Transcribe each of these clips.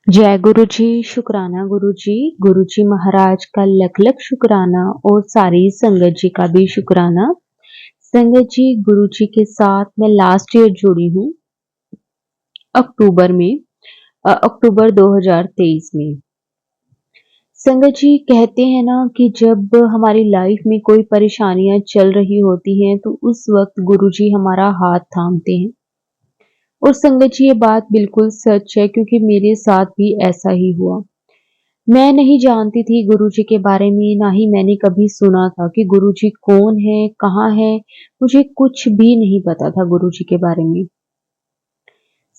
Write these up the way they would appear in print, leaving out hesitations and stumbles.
जय गुरु जी, शुक्राना गुरु जी महाराज का लख लख शुक्राना और सारी संगत जी का भी शुक्राना। संगत जी, गुरु जी के साथ मैं लास्ट ईयर जुड़ी हूँ अक्टूबर में, अक्टूबर 2023 में। संगत जी कहते हैं ना कि जब हमारी लाइफ में कोई परेशानियां चल रही होती हैं तो उस वक्त गुरु जी हमारा हाथ थामते हैं। और संगत जी ये बात बिल्कुल सच है क्योंकि मेरे साथ भी ऐसा ही हुआ। मैं नहीं जानती थी गुरुजी के बारे में, ना ही मैंने कभी सुना था कि गुरुजी कौन है, कहाँ है, मुझे कुछ भी नहीं पता था गुरुजी के बारे में।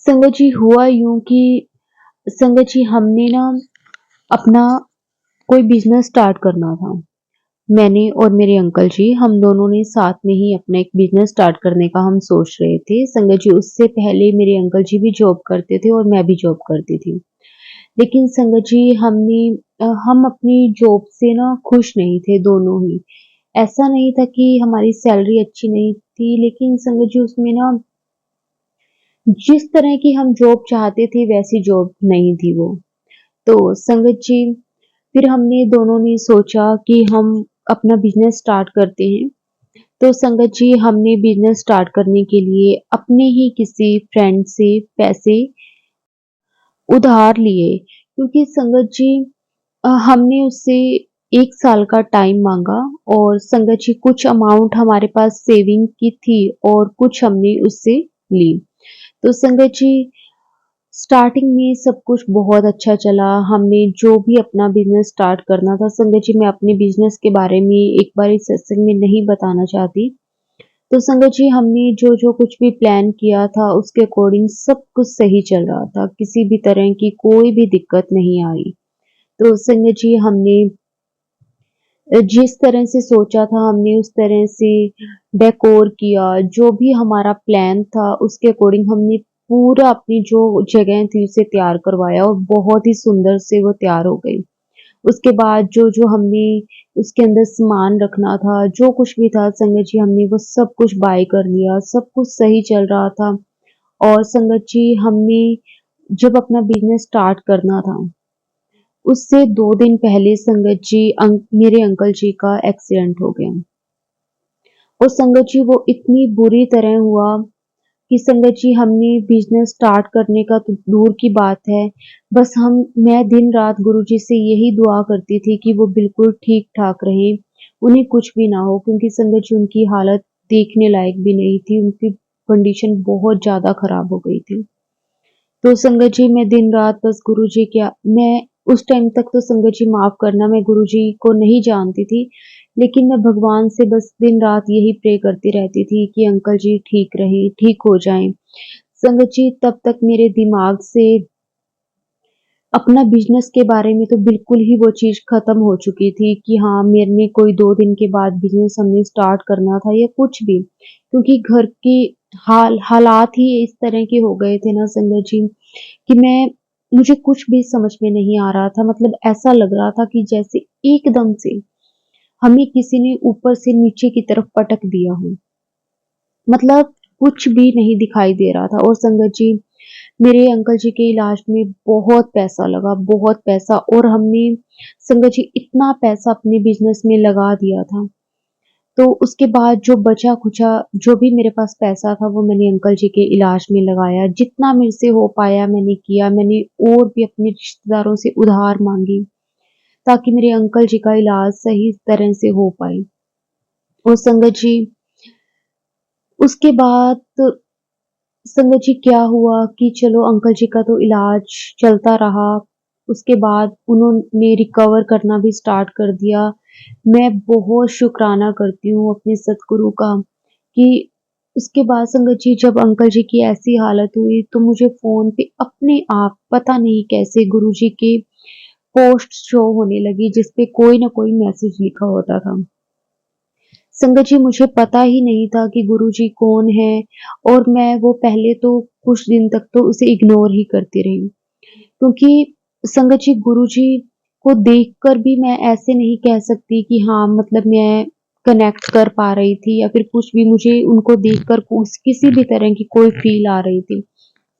संगत जी हुआ यूं कि संगत जी हमने ना अपना कोई बिजनेस स्टार्ट करना था। मैंने और मेरे अंकल जी हम दोनों ने साथ में ही अपना एक बिजनेस स्टार्ट करने का हम सोच रहे थे। संगत जी उससे पहले मेरे अंकल जी भी जॉब करते थे और मैं भी जॉब करती थी। लेकिन संगत जी हम अपनी जॉब से ना खुश नहीं थे दोनों ही। ऐसा नहीं था कि हमारी सैलरी अच्छी नहीं थी, लेकिन संगत जी उसमें ना जिस तरह की हम जॉब चाहते थे वैसी जॉब नहीं थी वो। तो संगत जी फिर हमने दोनों ने सोचा कि हम अपना बिजनेस स्टार्ट करते हैं। तो संगत जी हमने बिजनेस स्टार्ट करने के लिए अपने ही किसी फ्रेंड से पैसे उधार लिए, क्योंकि संगत जी हमने उससे 1 साल का टाइम माँगा और संगत जी कुछ अमाउंट हमारे पास सेविंग की थी और कुछ हमने उससे ली। तो संगत जी स्टार्टिंग में सब कुछ बहुत अच्छा चला। हमने जो भी अपना बिज़नेस स्टार्ट करना था, संगत जी मैं अपने बिज़नेस के बारे में एक बार इस सत्संग में नहीं बताना चाहती। तो संगत जी हमने जो कुछ भी प्लान किया था उसके अकॉर्डिंग सब कुछ सही चल रहा था। किसी भी तरह की कोई भी दिक्कत नहीं आई। तो संगत जी हमने जिस तरह से सोचा था हमने उस तरह से डेकोर किया। जो भी हमारा प्लान था उसके अकॉर्डिंग हमने पूरा अपनी जो जगह थी उसे तैयार करवाया और बहुत ही सुंदर से वो तैयार हो गई। उसके बाद जो हमने उसके अंदर सामान रखना था, जो कुछ भी था संगत जी हमने वो सब कुछ बाय कर लिया। सब कुछ सही चल रहा था और संगत जी हमने जब अपना बिज़नेस स्टार्ट करना था, उससे 2 दिन पहले संगत जी मेरे अंकल जी का एक्सीडेंट हो गया। और संगत जी वो इतनी बुरी तरह हुआ कि संगत जी हमने बिज़नेस स्टार्ट करने का तो दूर की बात है, बस मैं दिन-रात गुरुजी से यही दुआ करती थी कि वो बिल्कुल ठीक-ठाक रहें, उन्हें कुछ भी ना हो, क्योंकि संगत जी उनकी हालत देखने लायक भी नहीं थी, उनकी कंडीशन बहुत ज़्यादा खराब हो गई थी। तो संगत जी मैं दिन-रात बस गुरुजी क्या मैं उस टाइम तक तो संगत जी माफ़ करना मैं गुरुजी को नहीं जानती थी, लेकिन मैं भगवान से बस दिन-रात यही प्रे करती रहती थी कि अंकल जी ठीक रहें, ठीक हो जाएँ। संगत जी तब तक मेरे दिमाग से अपना बिज़नेस के बारे में तो बिल्कुल ही वो चीज़ ख़त्म हो चुकी थी कि हाँ, मैंने कोई 2 दिन के बाद बिज़नेस हमने स्टार्ट करना था या कुछ भी। क्योंकि घर के हालात ही इस तरह के हो गए थे ना संगत जी कि मुझे कुछ भी समझ में नहीं आ रहा था। मतलब ऐसा लग रहा था कि जैसे एकदम से हमें किसी ने ऊपर से नीचे की तरफ पटक दिया हो। मतलब कुछ भी नहीं दिखाई दे रहा था। और संगत जी मेरे अंकल जी के इलाज में बहुत पैसा लगा, बहुत पैसा। और हमने संगत जी इतना पैसा अपने बिज़नेस में लगा दिया था। तो उसके बाद जो बचा-खुचा जो भी मेरे पास पैसा था वो मैंने अंकल जी के इलाज में लगाया। जितना मेरे से हो पाया मैंने किया। मैंने और भी अपने रिश्तेदारों से उधार माँगी ताकि मेरे अंकल जी का इलाज सही तरह से हो पाए। और संगत जी उसके बाद संगत जी क्या हुआ कि चलो अंकल जी का तो इलाज चलता रहा। उसके बाद उन्होंने रिकवर करना भी स्टार्ट कर दिया। मैं बहुत शुकराना करती हूँ अपने सद्गुरु का कि उसके बाद संगत जी जब अंकल जी की ऐसी हालत हुई तो मुझे फ़ोन पे अपने आप पता नहीं कैसे गुरुजी के पोस्ट शो होने लगी जिस पे कोई न कोई मैसेज लिखा होता था। संगत जी मुझे पता ही नहीं था कि गुरुजी कौन है और मैं वो पहले तो कुछ दिन तक तो उसे इग्नोर ही करती रही। क्योंकि संगत जी गुरुजी को देखकर भी मैं ऐसे नहीं कह सकती कि हाँ मतलब मैं कनेक्ट कर पा रही थी या फिर कुछ भी मुझे उनको देखकर किसी भी तरह की कोई फील आ रही थी।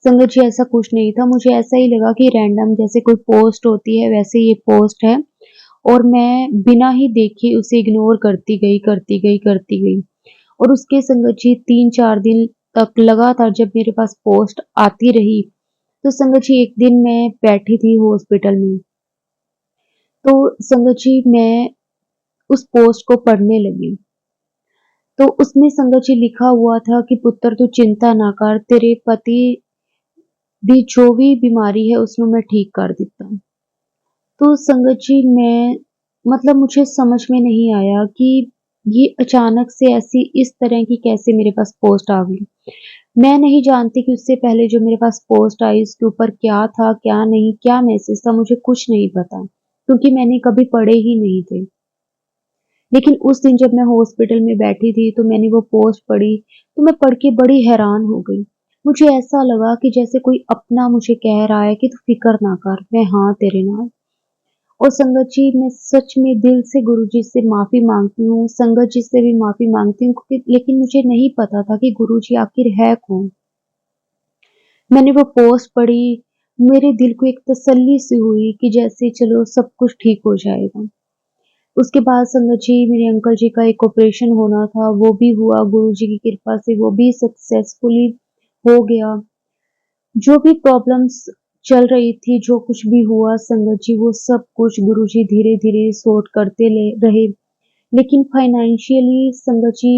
संगत जी ऐसा कुछ नहीं था, मुझे ऐसा ही लगा कि रैंडम जैसे कोई पोस्ट होती है वैसे ये पोस्ट है और मैं बिना ही देखे उसे इग्नोर करती गई, करती गई, करती गई। और उसके संगत जी 3-4 दिन तक लगातार जब मेरे पास पोस्ट आती रही, तो संगत जी एक दिन मैं बैठी थी हॉस्पिटल में, तो संगत जी मैं उस पोस्ट को पढ़ने लगी। तो उसमें संगत जी लिखा हुआ था कि पुत्र तू चिंता ना कर, तेरे पति दी जो भी बीमारी है उसਨੂੰ मैं ठीक कर देता हूँ। तो संगत जी मैं मतलब मुझे समझ में नहीं आया कि ये अचानक से ऐसी इस तरह की कैसे मेरे पास पोस्ट आ गई। मैं नहीं जानती कि उससे पहले जो मेरे पास पोस्ट आई उसके ऊपर क्या था, क्या नहीं, क्या मैसेज था, मुझे कुछ नहीं पता, क्योंकि मैंने कभी पढ़े ही नहीं थे। लेकिन उस दिन जब मैं हॉस्पिटल में बैठी थी तो मैंने वो पोस्ट पढ़ी, तो मैं पढ़ के बड़ी हैरान हो गई। मुझे ऐसा लगा कि जैसे कोई अपना मुझे कह रहा है कि तू फ़िक्र ना कर, मैं हाँ तेरे नाल। और संगत जी मैं सच में दिल से गुरुजी से माफ़ी माँगती हूँ, संगत जी से भी माफ़ी माँगती हूँ क्योंकि लेकिन मुझे नहीं पता था कि गुरुजी आखिर है कौन? मैंने वो पोस्ट पढ़ी, मेरे दिल को एक तसल्ली सी हुई कि जैसे चलो सब कुछ ठीक हो जाएगा। उसके बाद संगत जी मेरे अंकल जी का एक ऑपरेशन होना था, वो भी हुआ गुरुजी की कृपा से, वो भी सक्सेसफुली हो गया। जो भी प्रॉब्लम्स चल रही थी, जो कुछ भी हुआ संगत जी वो सब कुछ गुरुजी धीरे-धीरे सॉर्ट करते ले रहे। लेकिन फाइनेंशियली संगत जी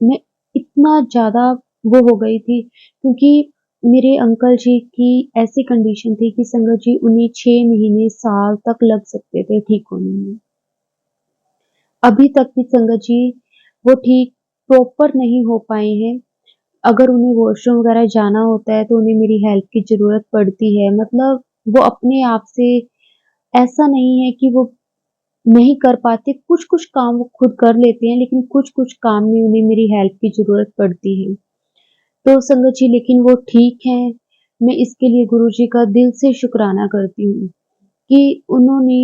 मैं इतना ज़्यादा वो हो गई थी क्योंकि मेरे अंकल जी की ऐसी कंडीशन थी कि संगत जी उन्हें 6 महीने, साल तक लग सकते थे ठीक होने में। अभी तक भी संगत जी वो ठीक प्रॉपर नहीं हो पाए हैं। अगर उन्हें वॉशरूम वगैरह जाना होता है तो उन्हें मेरी हेल्प की ज़रूरत पड़ती है। मतलब वो अपने आप से ऐसा नहीं है कि वो नहीं कर पाते, कुछ-कुछ काम वो खुद कर लेते हैं, लेकिन कुछ-कुछ काम में उन्हें मेरी हेल्प की ज़रूरत पड़ती है। तो संगत जी लेकिन वो ठीक हैं, मैं इसके लिए गुरुजी का दिल से शुक्राना करती हूँ कि उन्होंने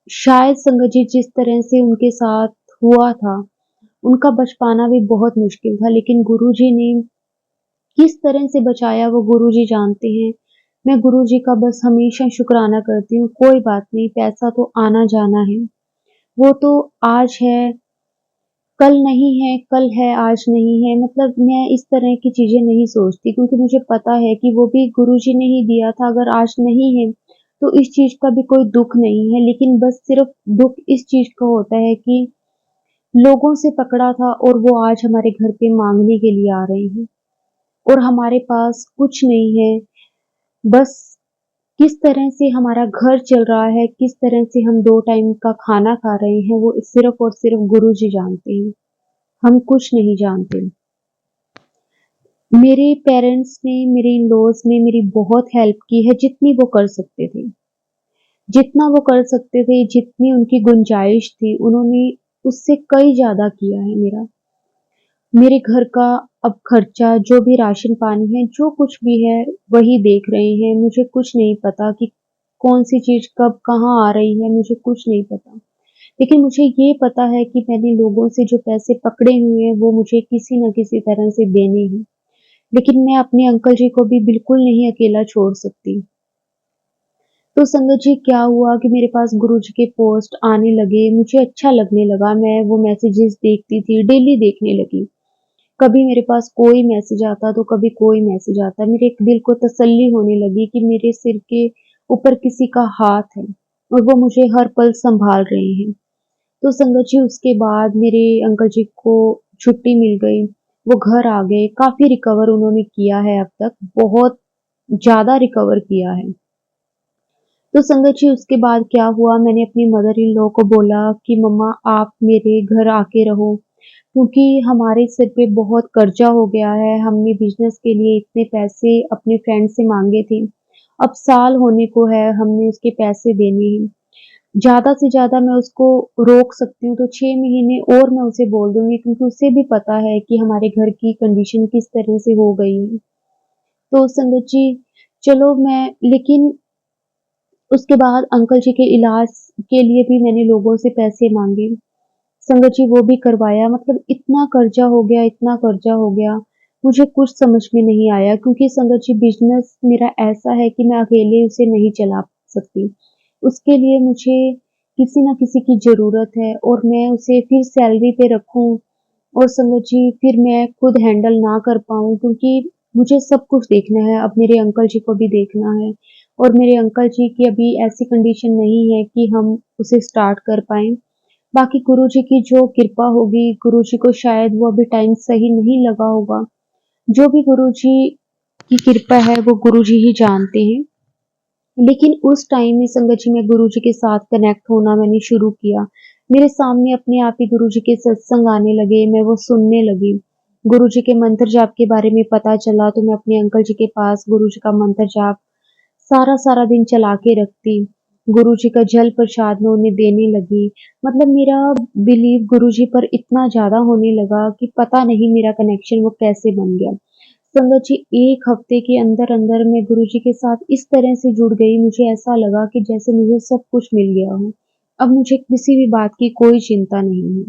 शायद संगत जी जिस तरह से उनके साथ हुआ था, उनका बच पाना भी बहुत मुश्किल था, लेकिन गुरुजी ने किस तरह से बचाया वो गुरुजी जानते हैं। मैं गुरुजी का बस हमेशा शुक्राना करती हूँ, कोई बात नहीं, पैसा तो आना-जाना है। वो तो आज है, कल नहीं है, कल है, आज नहीं है। मतलब मैं इस तरह की चीज़ें नहीं सोचती क्योंकि मुझे पता है कि वो भी गुरुजी ने ही दिया था, अगर आज नहीं है, तो इस चीज़ का भी कोई दुःख नहीं है। लेकिन बस सिर्फ़ दुःख इस चीज़ का होता है कि लोगों से पकड़ा था और वो आज हमारे घर पे माँगने के लिए आ रहे हैं और हमारे पास कुछ नहीं है। बस किस तरह से हमारा घर चल रहा है, किस तरह से हम 2 टाइम का खाना खा रहे हैं, वो सिर्फ़ और सिर्फ़ गुरुजी जानते हैं। हम कुछ नहीं जानते। मेरे पेरेंट्स ने, मेरे इन-लॉज़ ने मेरी बहुत हेल्प की है जितनी वो कर सकते थे। जितना वो कर सकते थे, जितनी उनकी गुंजाइश थी, उन्होंने उससे कई ज़्यादा किया है मेरा। मेरे घर का अब खर्चा, जो भी राशन पानी है, जो कुछ भी है, वही देख रहे हैं। मुझे कुछ नहीं पता कि कौन-सी चीज़ कब कहाँ आ रही है, मुझे कुछ नहीं पता। लेकिन मुझे ये पता है कि मैंने लोगों से जो पैसे पकड़े हुए हैं, वो मुझे किसी न किसी तरह से देने हैं। लेकिन मैं अपने अंकल जी को भी बिल्कुल नहीं अकेला छोड़ सकती। तो संगत जी क्या हुआ कि मेरे पास गुरुजी के पोस्ट आने लगे, मुझे अच्छा लगने लगा, मैं वो मैसेजेस देखती थी, डेली देखने लगी। कभी मेरे पास कोई मैसेज आता तो कभी कोई मैसेज आता। मेरे एक दिल को तसल्ली होने लगी कि मेरे सिर के ऊपर किसी का हाथ है और वो मुझे हर पल सँभाल रहे हैं। तो संगत जी उसके बाद मेरे अंकल जी को छुट्टी मिल गई, वो घर आ गए, काफ़ी रिकवर उन्होंने किया है अब तक, बहुत ज़्यादा रिकवर किया है। तो संगत जी उसके बाद क्या हुआ मैंने अपनी मदर इन लॉ को बोला कि मम्मा आप मेरे घर आके रहो, क्योंकि हमारे सिर पे बहुत कर्जा हो गया है, हमने बिज़नेस के लिए इतने पैसे अपने फ्रेंड से माँगे थे। अब साल होने को है, हमने उसके पैसे देने हैं। ज़्यादा से ज़्यादा मैं उसको रोक सकती हूँ तो 6 महीने और मैं उसे बोल दूँगी क्योंकि उसे भी पता है कि हमारे घर की कंडीशन किस तरह से हो गई है। तो संगत जी चलो मैं लेकिन उसके बाद अंकल जी के इलाज के लिए भी मैंने लोगों से पैसे माँगे। संगत जी वो भी करवाया मतलब इतना कर्जा हो गया, इतना कर्जा हो गया। मुझे कुछ समझ में नहीं आया क्योंकि संगत जी बिज़नेस मेरा ऐसा है कि मैं अकेले उसे नहीं चला सकती। उसके लिए मुझे किसी न किसी की ज़रूरत है और मैं उसे फिर सैलरी पे रखूँ और संगत जी फिर मैं खुद हैंडल ना कर पाऊँ क्योंकि मुझे सब कुछ देखना है, अब मेरे अंकल जी को भी देखना है और मेरे अंकल जी की अभी ऐसी कंडीशन नहीं है कि हम उसे स्टार्ट कर पाएँ। बाकी गुरुजी की जो कृपा होगी, गुरुजी को शायद वो अभी टाइम सही नहीं लगा होगा। जो भी गुरुजी की कृपा है वो गुरुजी ही जानते हैं। लेकिन उस टाइम में संगत जी मैं गुरुजी के साथ कनेक्ट होना मैंने शुरू किया। मेरे सामने अपने आप ही गुरुजी के सत्संग आने लगे, मैं वो सुनने लगी। गुरुजी के मंत्र जाप के बारे में पता चला तो मैं अपने अंकल जी के पास गुरुजी का मंत्र जाप सारा-सारा दिन चला के रखती। गुरुजी का जल प्रसाद मैं उन्हें देने लगी। मतलब मेरा बिलीव गुरुजी पर इतना ज़्यादा होने लगा कि पता नहीं मेरा कनेक्शन वो कैसे बन गया। संगत जी 1 हफ्ते के अंदर-अंदर मैं गुरुजी के साथ इस तरह से जुड़ गई, मुझे ऐसा लगा कि जैसे मुझे सब कुछ मिल गया हो। अब मुझे किसी भी बात की कोई चिंता नहीं है।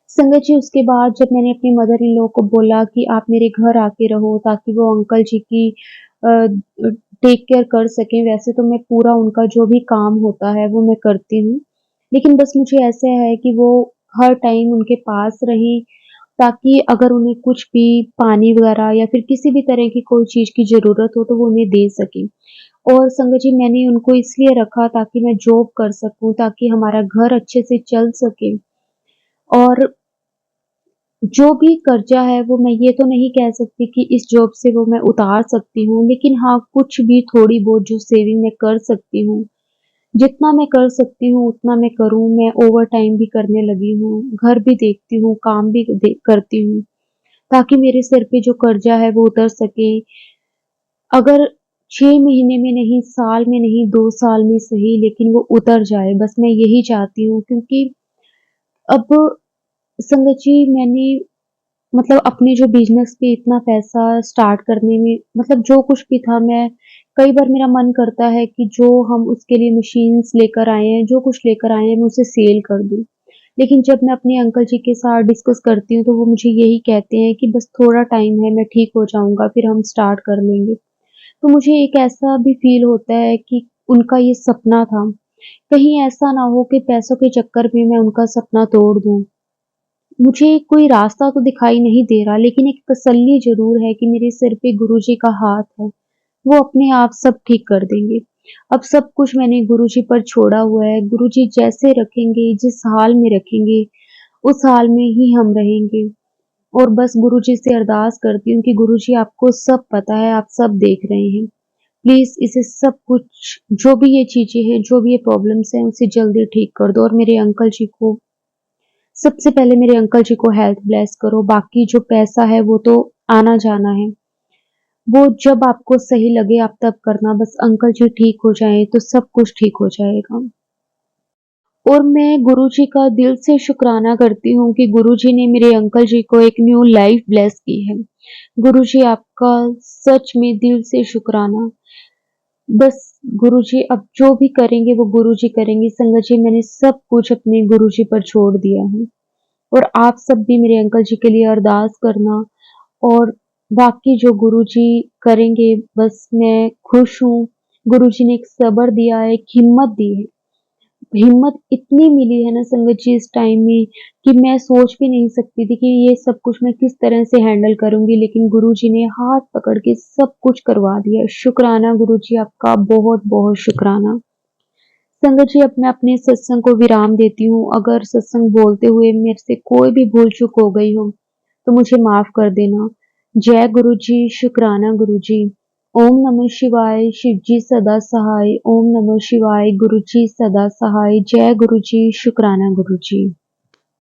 संगत जी उसके बाद जब मैंने अपनी मदर इन लॉ को बोला कि आप मेरे घर आके रहो ताकि वो अंकल जी की टेक केयर कर सकें, वैसे तो मैं पूरा उनका जो भी काम होता है वो मैं करती हूँ। लेकिन बस मुझे ऐसा है कि वो हर टाइम उनके पास रहें ताकि अगर उन्हें कुछ भी पानी वगैरह या फिर किसी भी तरह की कोई चीज़ की ज़रूरत हो तो वो उन्हें दे सकें। और संगत जी मैंने उनको इसलिए रखा ताकि मैं जॉब कर सकूँ, ताकि हमारा घर अच्छे से चल सके और जो भी कर्जा है वो मैं ये तो नहीं कह सकती कि इस जॉब से वो मैं उतार सकती हूँ, लेकिन हाँ, कुछ भी थोड़ी बहुत जो सेविंग मैं कर सकती हूँ, जितना मैं कर सकती हूँ उतना मैं करूँ। मैं ओवरटाइम भी करने लगी हूँ, घर भी देखती हूँ, काम भी करती हूँ, ताकि मेरे सिर पे जो कर्जा है वो उतर सके। अगर 6 महीने में नहीं, साल में नहीं, 2 साल में सही लेकिन वो उतर जाए, बस मैं यही चाहती हूँ क्योंकि अब संगत जी मैंने मतलब अपने जो बिज़नेस पे इतना पैसा स्टार्ट करने में मतलब जो कुछ भी था मैं कई बार मेरा मन करता है कि जो हम उसके लिए मशीन्स लेकर आए हैं, जो कुछ लेकर आए हैं, मैं उसे सेल कर दूँ। लेकिन जब मैं अपने अंकल जी के साथ डिस्कस करती हूँ, तो वो मुझे यही कहते हैं कि बस थोड़ा टाइम है, मैं ठीक हो जाऊँगा, फिर हम स्टार्ट कर लेंगे। तो मुझे एक ऐसा भी फ़ील होता है कि उनका ये सपना था, कहीं ऐसा ना हो कि पैसों के चक्कर में मैं उनका सपना तोड़ दूँ। मुझे कोई रास्ता तो दिखाई नहीं दे रहा, लेकिन एक तसल्ली ज़रूर है कि मेरे सिर पे गुरुजी का हाथ है। वो अपने आप सब ठीक कर देंगे। अब सब कुछ मैंने गुरुजी पर छोड़ा हुआ है। गुरुजी जैसे रखेंगे, जिस हाल में रखेंगे, उस हाल में ही हम रहेंगे। और बस गुरुजी से अरदास करती हूँ कि गुरुजी आपको सब पता है, आप सब देख रहे हैं। प्लीज़ इसे सब कुछ जो भी ये चीज़ें हैं, जो भी ये प्रॉब्लम्स हैं, उसे जल्दी ठीक कर दो और मेरे अंकल जी को सबसे पहले मेरे अंकल जी को हेल्थ ब्लेस करो, बाकी जो पैसा है वो तो आना-जाना है। वो जब आपको सही लगे आप तब करना, बस अंकल जी ठीक हो जाएँ तो सब कुछ ठीक हो जाएगा। और मैं गुरुजी का दिल से शुक्राना करती हूँ कि गुरुजी ने मेरे अंकल जी को एक न्यू लाइफ ब्लेस की है। गुरुजी आपका सच में दिल से शुक्राना। बस गुरुजी अब जो भी करेंगे वो गुरुजी करेंगे। संगत जी मैंने सब कुछ अपने गुरुजी पर छोड़ दिया है। और आप सब भी मेरे अंकल जी के लिए अरदास करना और बाकी जो गुरुजी करेंगे बस मैं खुश हूँ। गुरुजी ने एक सब्र दिया है, एक हिम्मत दी है। हिम्मत इतनी मिली है ना संगत जी इस टाइम में कि मैं सोच भी नहीं सकती थी कि ये सब कुछ मैं किस तरह से हैंडल करूँगी, लेकिन गुरुजी ने हाथ पकड़ के सब कुछ करवा दिया। शुक्राना गुरुजी आपका बहुत-बहुत शुक्राना। संगत जी अब मैं अपने सत्संग को विराम देती हूँ। अगर सत्संग बोलते हुए मेरे से कोई भी भूल-चूक हो गई हो, तो मुझे माफ़ कर देना। जय गुरु जी, शुक्राना गुरु जी। ओम नमः शिवाय, शिव जी सदा सहाय। ओम नमः शिवाय, गुरु जी सदा सहाय। जय गुरु जी, शुक्राना गुरु जी।